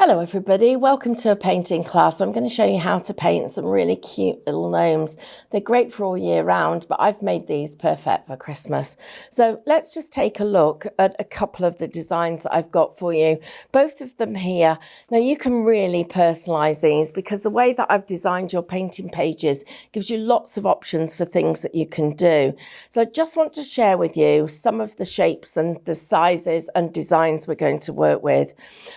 Hello everybody, welcome to a painting class. I'm going to show you how to paint some really cute little gnomes. They're great for all year round, but I've made these perfect for Christmas. So let's just take a look at a couple of the designs that I've got for you. Both of them here. Now you can really personalize these because the way that I've designed your painting pages gives you lots of options for things that you can do. So I just want to share with you some of the shapes and the sizes and designs we're going to work with.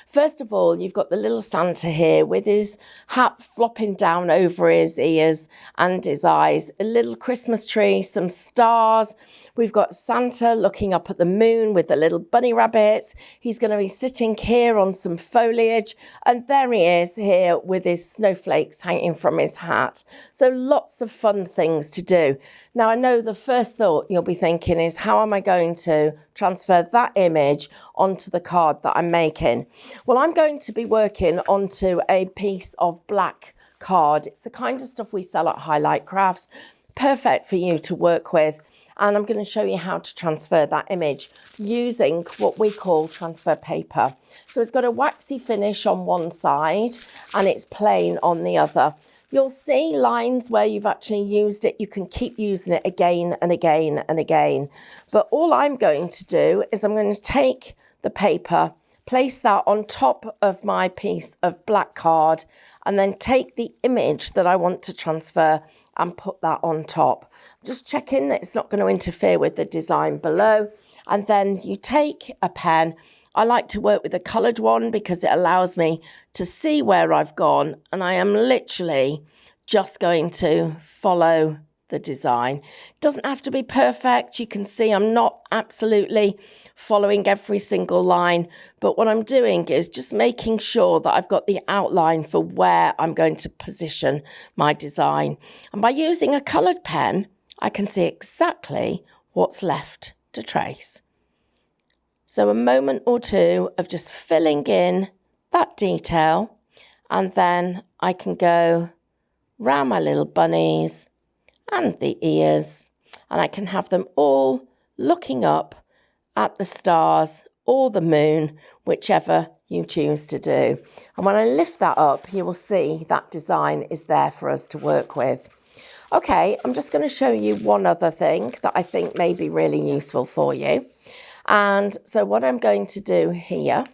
First of all, you've got the little Santa here with his hat flopping down over his ears and his eyes, a little Christmas tree, some stars. We've got Santa looking up at the moon with the little bunny rabbits. He's going to be sitting here on some foliage, and there he is here with his snowflakes hanging from his hat. So lots of fun things to do. Now I know the first thought you'll be thinking is, how am I going to transfer that image onto the card that I'm making? Well, I'm going to be working onto a piece of black card. It's the kind of stuff we sell at Highlight Crafts, perfect for you to work with. And I'm going to show you how to transfer that image using what we call transfer paper. So it's got a waxy finish on one side and it's plain on the other. You'll see lines where you've actually used it. You can keep using it again and again and again. But all I'm going to do is I'm going to take the paper, place that on top of my piece of black card, and then take the image that I want to transfer and put that on top. Just checking that it's not going to interfere with the design below. And then you take a pen. I like to work with a coloured one because it allows me to see where I've gone, and I am literally just going to follow the design. It doesn't have to be perfect. You can see I'm not absolutely following every single line, but what I'm doing is just making sure that I've got the outline for where I'm going to position my design. And by using a coloured pen, I can see exactly what's left to trace. So a moment or two of just filling in that detail, and then I can go round my little bunnies and the ears, and I can have them all looking up at the stars or the moon, whichever you choose to do. And when I lift that up, you will see that design is there for us to work with. Okay, I'm just going to show you one other thing that I think may be really useful for you. And so what I'm going to do here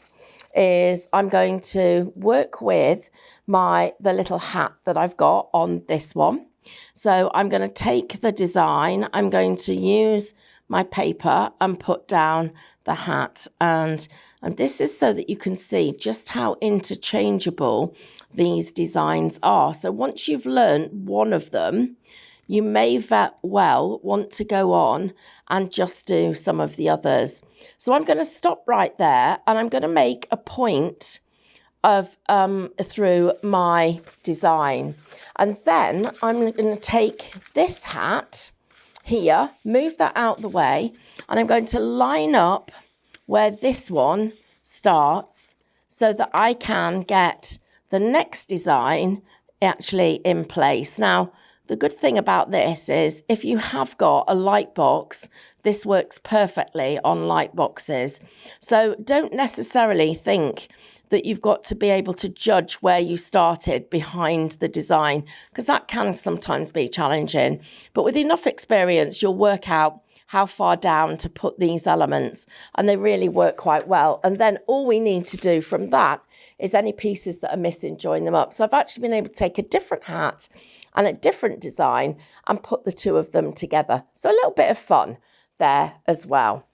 is I'm going to work with the little hat that I've got on this one. So I'm going to take the design, I'm going to use my paper and put down the hat. And this is so that you can see just how interchangeable these designs are. So once you've learned one of them, you may well want to go on and just do some of the others. So I'm going to stop right there, and I'm going to make a point of through my design. And then I'm going to take this hat here, move that out the way, and I'm going to line up where this one starts so that I can get the next design actually in place. Now, the good thing about this is if you have got a light box, this works perfectly on light boxes. So don't necessarily think that you've got to be able to judge where you started behind the design, because that can sometimes be challenging. But with enough experience, you'll work out how far down to put these elements, and they really work quite well. And then all we need to do from that is any pieces that are missing, join them up. So I've actually been able to take a different hat and a different design and put the two of them together. So a little bit of fun there as well.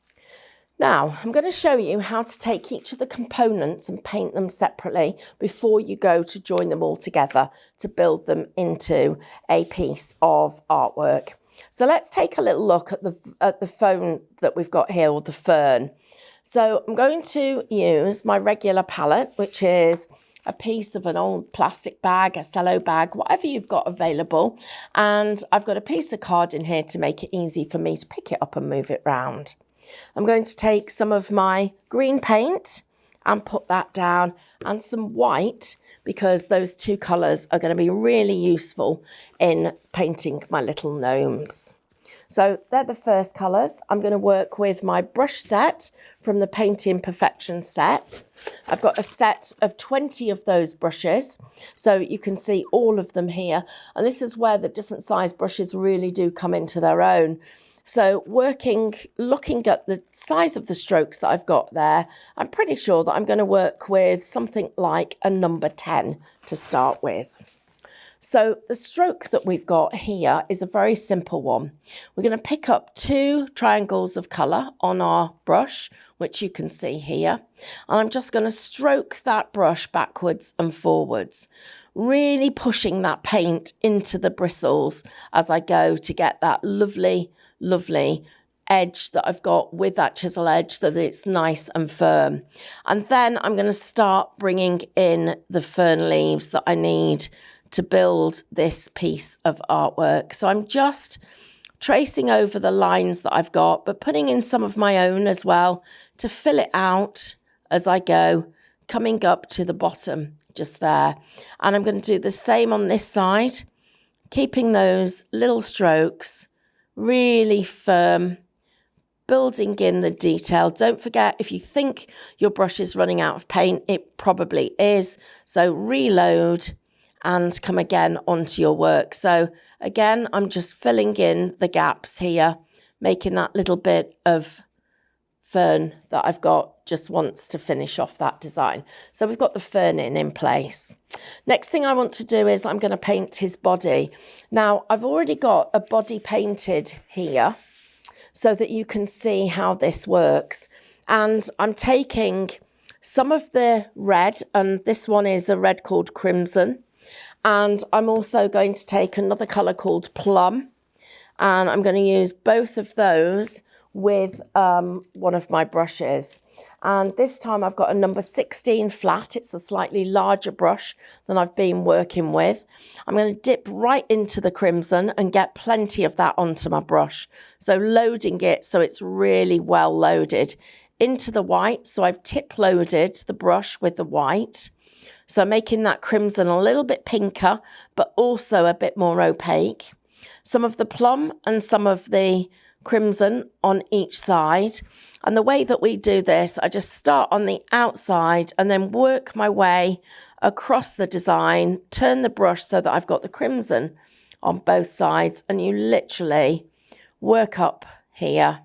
Now, I'm going to show you how to take each of the components and paint them separately before you go to join them all together to build them into a piece of artwork. So let's take a little look at the phone that we've got here, or the fern. So I'm going to use my regular palette, which is a piece of an old plastic bag, a cello bag, whatever you've got available. And I've got a piece of card in here to make it easy for me to pick it up and move it round. I'm going to take some of my green paint and put that down, and some white, because those two colours are going to be really useful in painting my little gnomes. So they're the first colours. I'm going to work with my brush set from the Painting Perfection set. I've got a set of 20 of those brushes, so you can see all of them here. And this is where the different size brushes really do come into their own. So looking at the size of the strokes that I've got there, I'm pretty sure that I'm going to work with something like a number 10 to start with. So the stroke that we've got here is a very simple one. We're going to pick up 2 triangles of colour on our brush, which you can see here. And I'm just going to stroke that brush backwards and forwards, really pushing that paint into the bristles as I go to get that lovely edge that I've got with that chisel edge so that it's nice and firm. And then I'm going to start bringing in the fern leaves that I need to build this piece of artwork. So I'm just tracing over the lines that I've got, but putting in some of my own as well to fill it out as I go, coming up to the bottom just there. And I'm going to do the same on this side, keeping those little strokes really firm, building in the detail. Don't forget, if you think your brush is running out of paint, it probably is. So reload and come again onto your work. So again, I'm just filling in the gaps here, making that little bit of fern that I've got just wants to finish off that design. So we've got the fern in place. Next thing I want to do is I'm going to paint his body. Now, I've already got a body painted here so that you can see how this works. And I'm taking some of the red, and this one is a red called Crimson. And I'm also going to take another colour called Plum. And I'm going to use both of those with one of my brushes. And this time I've got a number 16 flat. It's a slightly larger brush than I've been working with. I'm going to dip right into the Crimson and get plenty of that onto my brush. So loading it so it's really well loaded into the white. So I've tip loaded the brush with the white. So making that Crimson a little bit pinker, but also a bit more opaque. Some of the Plum and some of the Crimson on each side. And the way that we do this, I just start on the outside and then work my way across the design, turn the brush so that I've got the Crimson on both sides, and you literally work up here,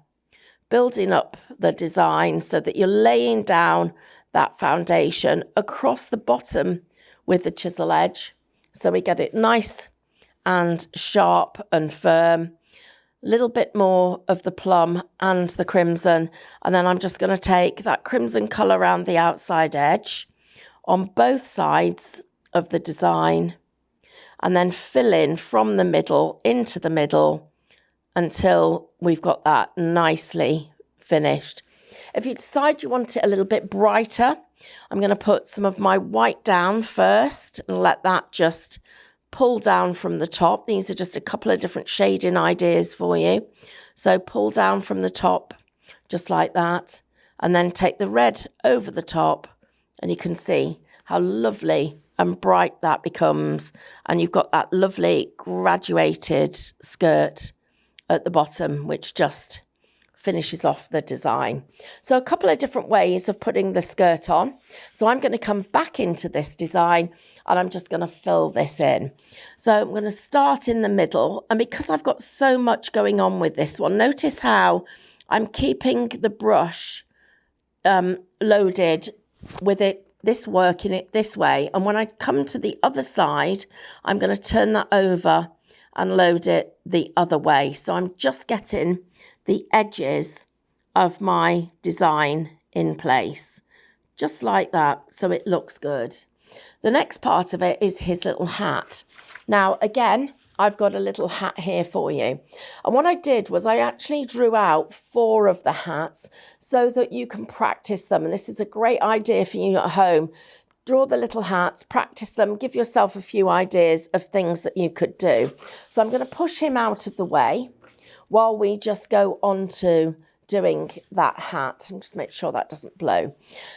building up the design so that you're laying down that foundation across the bottom with the chisel edge. So we get it nice and sharp and firm. Little bit more of the Plum and the Crimson, and then I'm just going to take that Crimson colour around the outside edge on both sides of the design and then fill in from the middle into the middle until we've got that nicely finished. If you decide you want it a little bit brighter, I'm going to put some of my white down first and let that just pull down from the top. These are just a couple of different shading ideas for you. So pull down from the top, just like that, and then take the red over the top, and you can see how lovely and bright that becomes. And you've got that lovely graduated skirt at the bottom, which just finishes off the design. So a couple of different ways of putting the skirt on. So I'm going to come back into this design and I'm just going to fill this in. So I'm going to start in the middle, and because I've got so much going on with this one, notice how I'm keeping the brush loaded with working it this way, and when I come to the other side, I'm going to turn that over and load it the other way. So I'm just getting the edges of my design in place, just like that, so it looks good. The next part of it is his little hat. Now, again, I've got a little hat here for you. And what I did was I actually drew out 4 of the hats so that you can practice them. And this is a great idea for you at home. Draw the little hats, practice them, give yourself a few ideas of things that you could do. So I'm going to push him out of the way while we just go on to doing that hat. And just make sure that doesn't blow.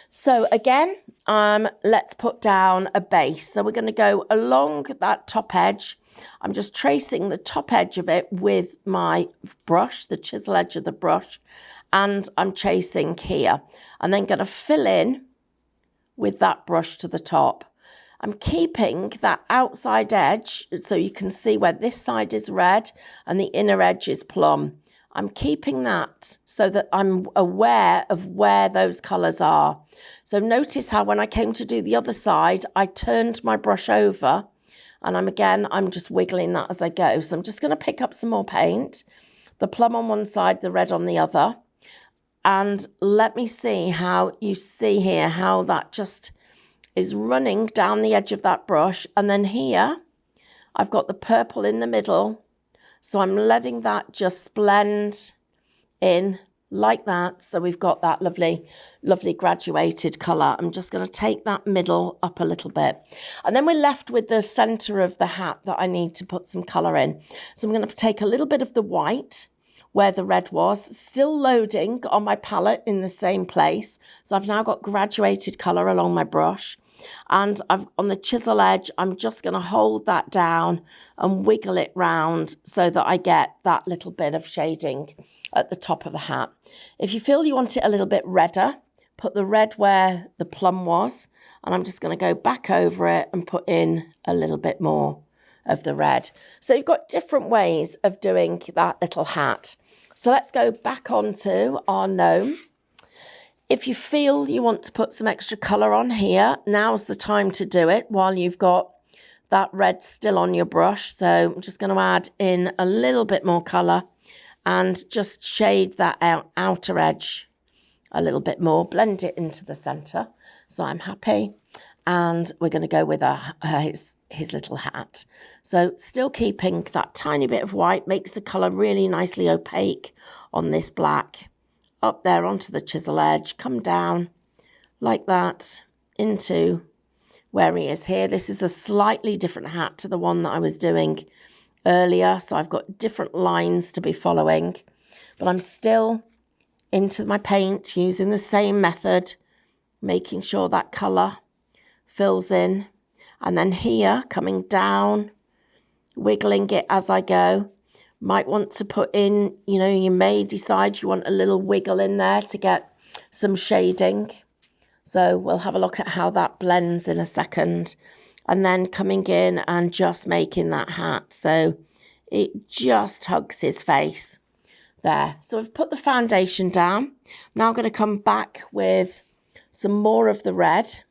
So again, let's put down a base. So we're going to go along that top edge. I'm just tracing the top edge of it with my brush, the chisel edge of the brush, and I'm tracing here. And then going to fill in with that brush to the top. I'm keeping that outside edge so you can see where this side is red and the inner edge is plum. I'm keeping that so that I'm aware of where those colours are. So notice how when I came to do the other side, I turned my brush over and I'm just wiggling that as I go. So I'm just going to pick up some more paint, the plum on one side, the red on the other. And let me see how you see here, how that just is running down the edge of that brush. And then here, I've got the purple in the middle. So I'm letting that just blend in like that. So we've got that lovely, lovely graduated colour. I'm just going to take that middle up a little bit. And then we're left with the centre of the hat that I need to put some colour in. So I'm going to take a little bit of the white where the red was, still loading on my palette in the same place. So I've now got graduated colour along my brush. And on the chisel edge, I'm just going to hold that down and wiggle it round so that I get that little bit of shading at the top of the hat. If you feel you want it a little bit redder, put the red where the plum was, and I'm just going to go back over it and put in a little bit more of the red. So you've got different ways of doing that little hat. So let's go back onto our gnome. If you feel you want to put some extra colour on here, now's the time to do it while you've got that red still on your brush. So I'm just going to add in a little bit more colour and just shade that outer edge a little bit more, blend it into the centre. So I'm happy. And we're going to go with his little hat. So still keeping that tiny bit of white, makes the colour really nicely opaque on this black. Up there onto the chisel edge, come down like that into where he is here. This is a slightly different hat to the one that I was doing earlier. So I've got different lines to be following, but I'm still into my paint using the same method, making sure that colour fills in. And then here, coming down, wiggling it as I go. Might want to put in, you may decide you want a little wiggle in there to get some shading. So we'll have a look at how that blends in a second. And then coming in and just making that hat so it just hugs his face there. So I've put the foundation down. I'm now going to come back with some more of the red.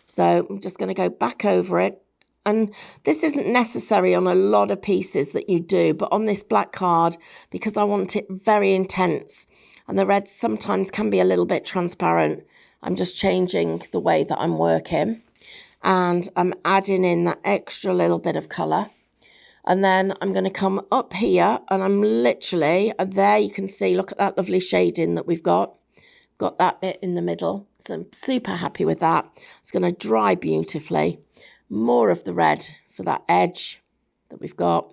So I'm just going to go back over it. And this isn't necessary on a lot of pieces that you do, but on this black card, because I want it very intense, and the red sometimes can be a little bit transparent, I'm just changing the way that I'm working. And I'm adding in that extra little bit of colour. And then I'm going to come up here, and I'm literally, there you can see, look at that lovely shading that we've got. Got that bit in the middle. So I'm super happy with that. It's going to dry beautifully. More of the red for that edge that we've got.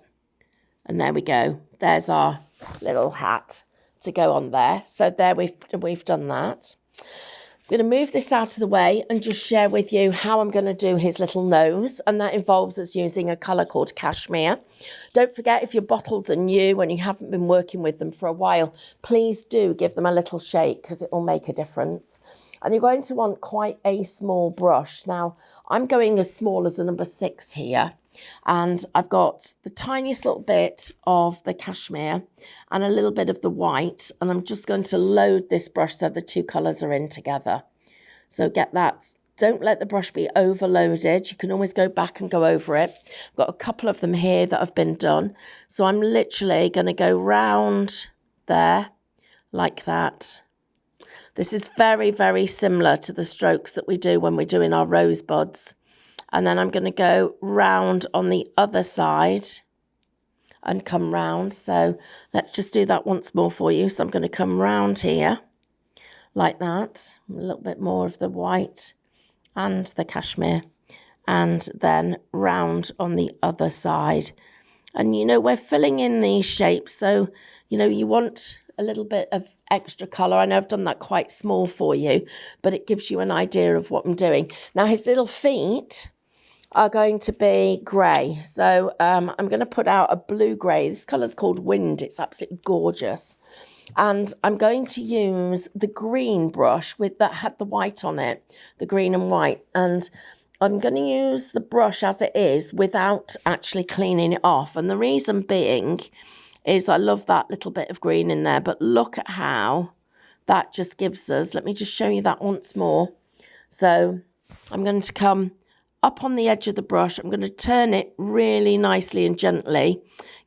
And there we go. There's our little hat to go on there. So there we've done that. I'm going to move this out of the way and just share with you how I'm going to do his little nose. And that involves us using a colour called cashmere. Don't forget, if your bottles are new and you haven't been working with them for a while, please do give them a little shake because it will make a difference. And you're going to want quite a small brush. Now, I'm going as small as a number 6 here. And I've got the tiniest little bit of the cashmere and a little bit of the white. And I'm just going to load this brush so the two colours are in together. So get that. Don't let the brush be overloaded. You can always go back and go over it. I've got a couple of them here that have been done. So I'm literally going to go round there like that. This is very, very similar to the strokes that we do when we're doing our rosebuds. And then I'm going to go round on the other side and come round. So let's just do that once more for you. So I'm going to come round here like that. A little bit more of the white and the cashmere. And then round on the other side. And, we're filling in these shapes. So, you want a little bit of extra colour. I know I've done that quite small for you, but it gives you an idea of what I'm doing. Now his little feet are going to be grey. So I'm going to put out a blue-grey. This colour's called Wind. It's absolutely gorgeous. And I'm going to use the green brush that had the white on it, the green and white. And I'm going to use the brush as it is without actually cleaning it off. And the reason being is I love that little bit of green in there. But look at how that just gives us, let me just show you that once more. So I'm going to come up on the edge of the brush. I'm going to turn it really nicely and gently,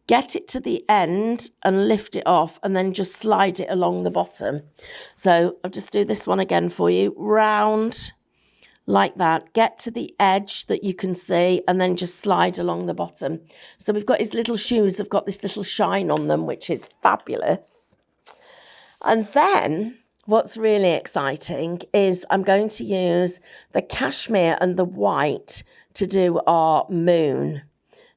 get it to the end and lift it off, and then just slide it along the bottom. So I'll just do this one again for you. Round like that, get to the edge that you can see, and then just slide along the bottom. So we've got his little shoes, they've got this little shine on them, which is fabulous. And then what's really exciting is I'm going to use the cashmere and the white to do our moon.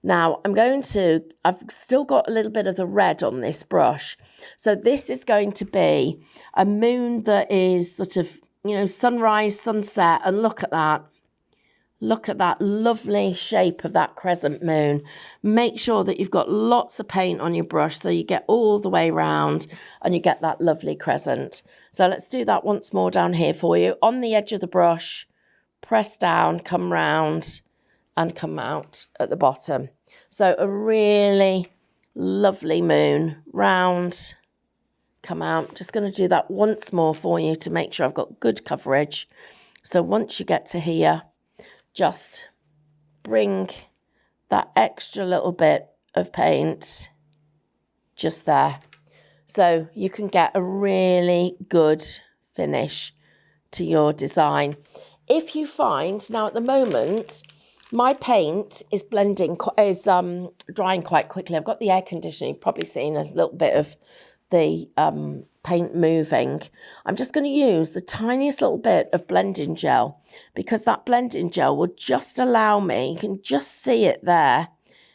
Now I've still got a little bit of the red on this brush. So this is going to be a moon that is sort of, sunrise, sunset, and look at that. Look at that lovely shape of that crescent moon. Make sure that you've got lots of paint on your brush so you get all the way round and you get that lovely crescent. So let's do that once more down here for you. On the edge of the brush, press down, come round and come out at the bottom. So a really lovely moon, round, come out. Just going to do that once more for you to make sure I've got good coverage. So once you get to here, just bring that extra little bit of paint just there. So you can get a really good finish to your design. If you find, now at the moment, my paint is drying quite quickly. I've got the air conditioning. You've probably seen a little bit of the paint moving. I'm just going to use the tiniest little bit of blending gel, because that blending gel will just allow me, you can just see it there,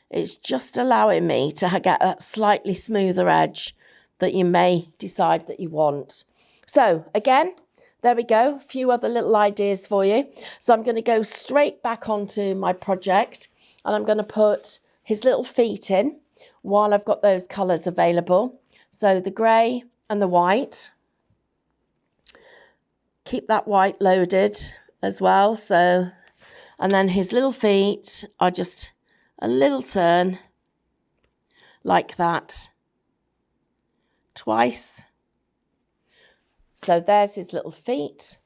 it's just allowing me to get a slightly smoother edge that you may decide that you want. So again, there we go, a few other little ideas for you. So I'm going to go straight back onto my project and I'm going to put his little feet in while I've got those colours available. So the grey and the white. Keep that white loaded as well. So, and then his little feet are just a little turn like that twice. So there's his little feet,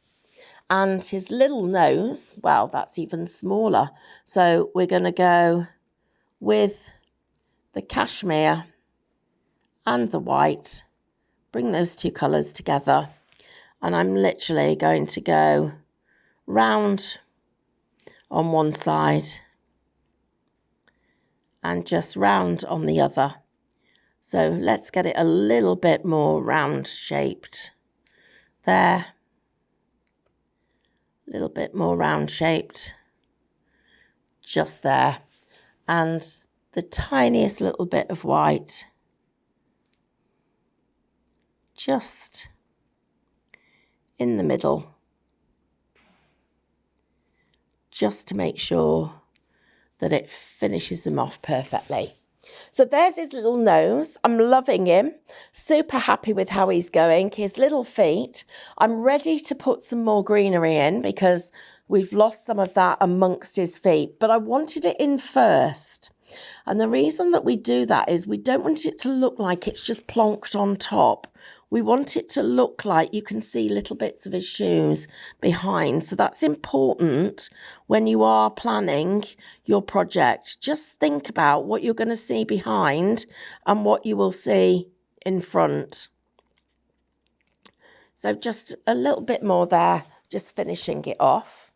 and his little nose, well, that's even smaller. So we're going to go with the cashmere and the white, bring those two colours together, and I'm literally going to go round on one side and just round on the other. So let's get it a little bit more round shaped there, a little bit more round shaped just there, and the tiniest little bit of white just in the middle, just to make sure that it finishes him off perfectly. So there's his little nose. I'm loving him. Super happy with how he's going. His little feet. I'm ready to put some more greenery in because we've lost some of that amongst his feet, but I wanted it in first. And the reason that we do that is we don't want it to look like it's just plonked on top. We want it to look like you can see little bits of his shoes behind. So that's important when you are planning your project. Just think about what you're going to see behind and what you will see in front. So just a little bit more there, just finishing it off.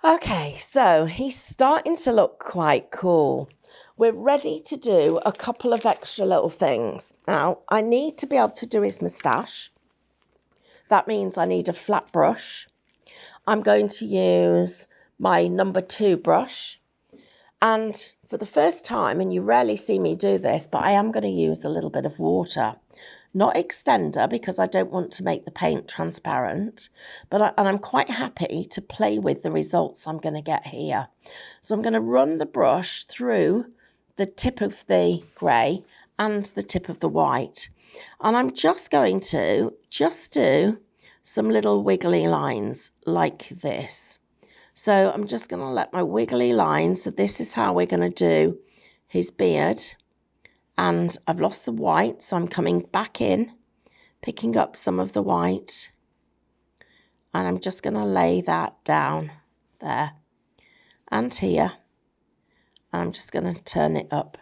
Okay, so he's starting to look quite cool. We're ready to do a couple of extra little things. Now, I need to be able to do his moustache. That means I need a flat brush. I'm going to use my number 2 brush. And for the first time, and you rarely see me do this, but I am going to use a little bit of water not extender because I don't want to make the paint transparent, but I'm quite happy to play with the results I'm going to get here. So I'm going to run the brush through the tip of the grey and the tip of the white. And I'm just going to do some little wiggly lines like this. So I'm just going to let my wiggly lines, so this is how we're going to do his beard. And I've lost the white, so I'm coming back in, picking up some of the white. And I'm just going to lay that down there and here. And I'm just going to turn it up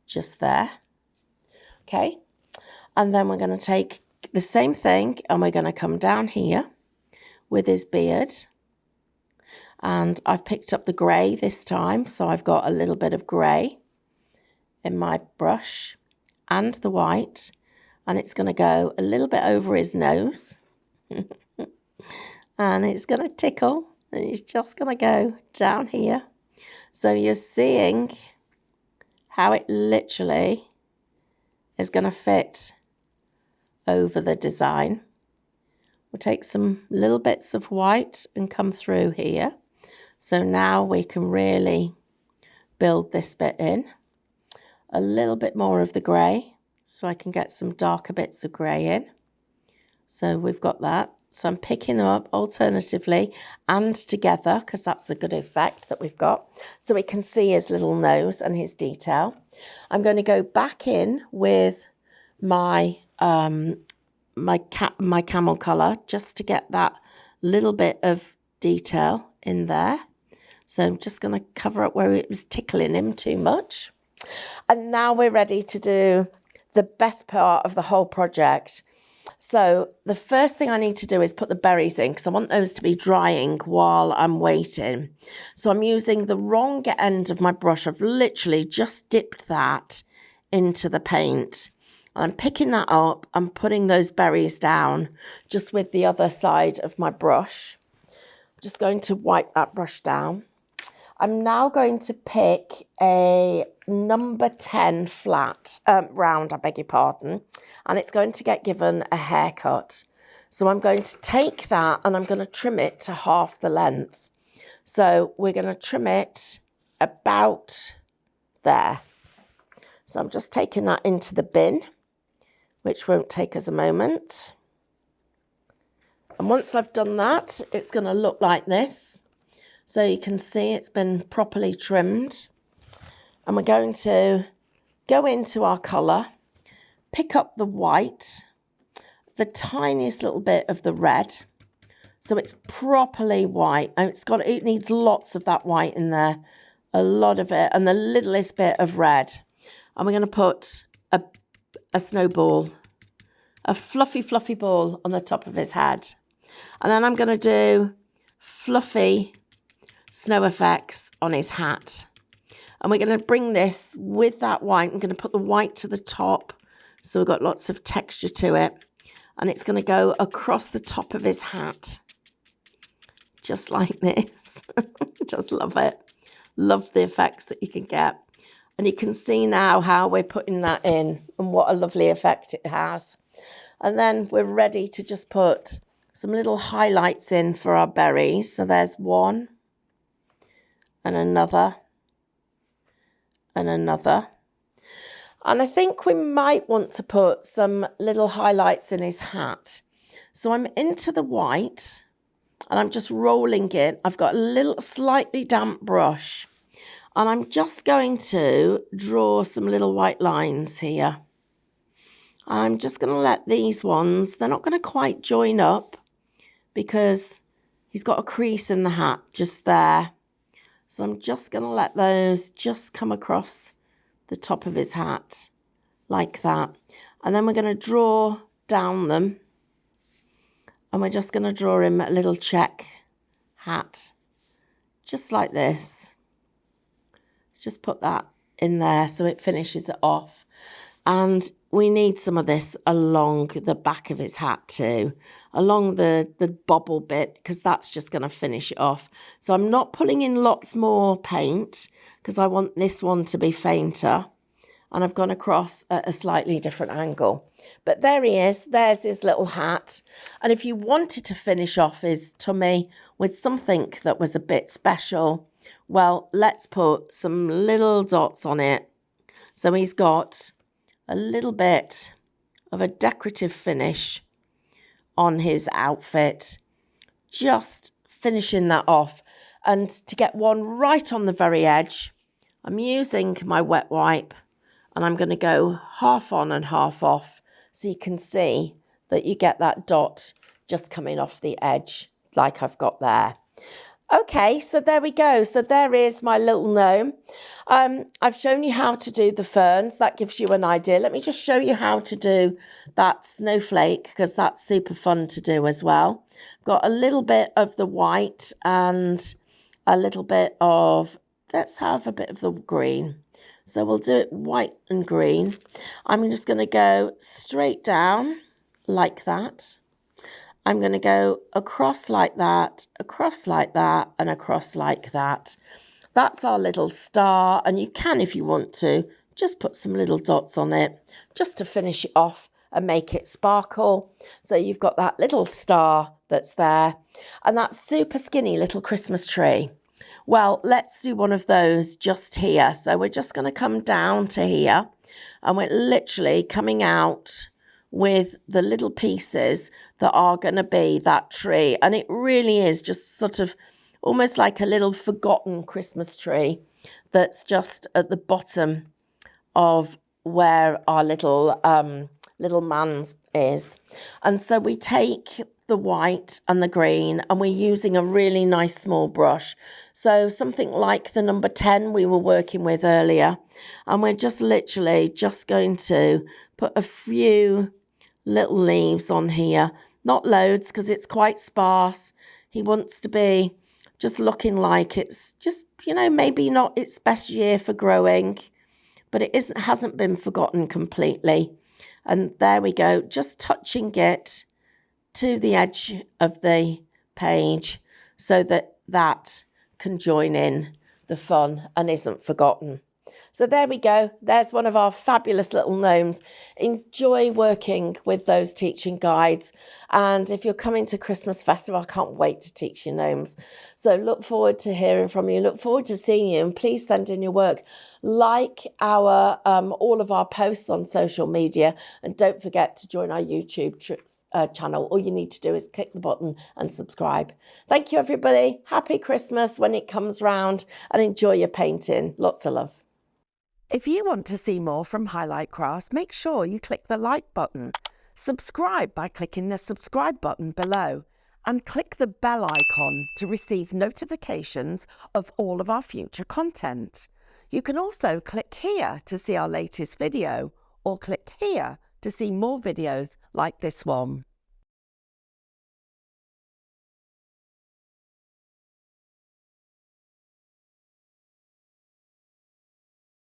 just there. Okay. And then we're going to take the same thing and we're going to come down here with his beard. And I've picked up the grey this time, so I've got a little bit of grey in my brush and the white, and it's going to go a little bit over his nose and it's going to tickle, and it's just going to go down here. So you're seeing how it literally is going to fit over the design. We'll take some little bits of white and come through here. So now we can really build this bit in. A little bit more of the grey, so I can get some darker bits of grey in. So we've got that. So I'm picking them up alternatively and together, because that's a good effect that we've got. So we can see his little nose and his detail. I'm going to go back in with my my camel colour just to get that little bit of detail in there. So I'm just going to cover up where it was tickling him too much. And now we're ready to do the best part of the whole project. So the first thing I need to do is put the berries in, because I want those to be drying while I'm waiting. So I'm using the wrong end of my brush. I've literally just dipped that into the paint. And I'm picking that up and putting those berries down just with the other side of my brush. I'm just going to wipe that brush down. I'm now going to pick a number 10 flat, round, I beg your pardon, and it's going to get given a haircut. So I'm going to take that and I'm going to trim it to half the length. So we're going to trim it about there. So I'm just taking that into the bin, which won't take us a moment. And once I've done that, it's going to look like this. So you can see it's been properly trimmed. And we're going to go into our colour, pick up the white, the tiniest little bit of the red. So it's properly white. And it needs lots of that white in there, a lot of it, and the littlest bit of red. And we're going to put a snowball, a fluffy, fluffy ball on the top of his head. And then I'm going to do fluffy snow effects on his hat. And we're going to bring this with that white. I'm going to put the white to the top, so we've got lots of texture to it. And it's going to go across the top of his hat, just like this. Just love it. Love the effects that you can get. And you can see now how we're putting that in and what a lovely effect it has. And then we're ready to just put some little highlights in for our berries. So there's one, and another, and another. And I think we might want to put some little highlights in his hat. So I'm into the white and I'm just rolling it. I've got a little slightly damp brush and I'm just going to draw some little white lines here. And I'm just going to let these ones, they're not going to quite join up because he's got a crease in the hat just there. So I'm just going to let those just come across the top of his hat like that. And then we're going to draw down them. And we're just going to draw him a little check hat, just like this. Let's just put that in there so it finishes it off. And we need some of this along the back of his hat too, along the bobble bit, because that's just going to finish it off. So I'm not pulling in lots more paint because I want this one to be fainter. And I've gone across at a slightly different angle. But there he is. There's his little hat. And if you wanted to finish off his tummy with something that was a bit special, well, let's put some little dots on it. So he's got a little bit of a decorative finish on his outfit, just finishing that off. And to get one right on the very edge, I'm using my wet wipe and I'm going to go half on and half off so you can see that you get that dot just coming off the edge like I've got there. Okay, so there we go. So there is my little gnome. I've shown you how to do the ferns. That gives you an idea. Let me just show you how to do that snowflake, because that's super fun to do as well. Got a little bit of the white and a little bit of, let's have a bit of the green. So we'll do it white and green. I'm just going to go straight down like that. I'm going to go across like that, and across like that. That's our little star, and you can, if you want to, just put some little dots on it just to finish it off and make it sparkle. So you've got that little star that's there, and that super skinny little Christmas tree. Well, let's do one of those just here. So we're just going to come down to here, and we're literally coming out with the little pieces that are going to be that tree. And it really is just sort of almost like a little forgotten Christmas tree that's just at the bottom of where our little man's is. And so we take the white and the green, and we're using a really nice small brush. So something like the number 10 we were working with earlier. And we're just literally just going to put a few little leaves on here. Not loads, because it's quite sparse. He wants to be just looking like it's just, you know, maybe not its best year for growing, but it hasn't been forgotten completely. And there we go, just touching it to the edge of the page so that that can join in the fun and isn't forgotten. So there we go. There's one of our fabulous little gnomes. Enjoy working with those teaching guides. And if you're coming to Christmas Festival, I can't wait to teach you gnomes. So look forward to hearing from you. Look forward to seeing you. And please send in your work. Like our all of our posts on social media. And don't forget to join our YouTube channel. All you need to do is click the button and subscribe. Thank you, everybody. Happy Christmas when it comes round. And enjoy your painting. Lots of love. If you want to see more from Highlight Crafts, make sure you click the like button, subscribe by clicking the subscribe button below, and click the bell icon to receive notifications of all of our future content. You can also click here to see our latest video, or click here to see more videos like this one.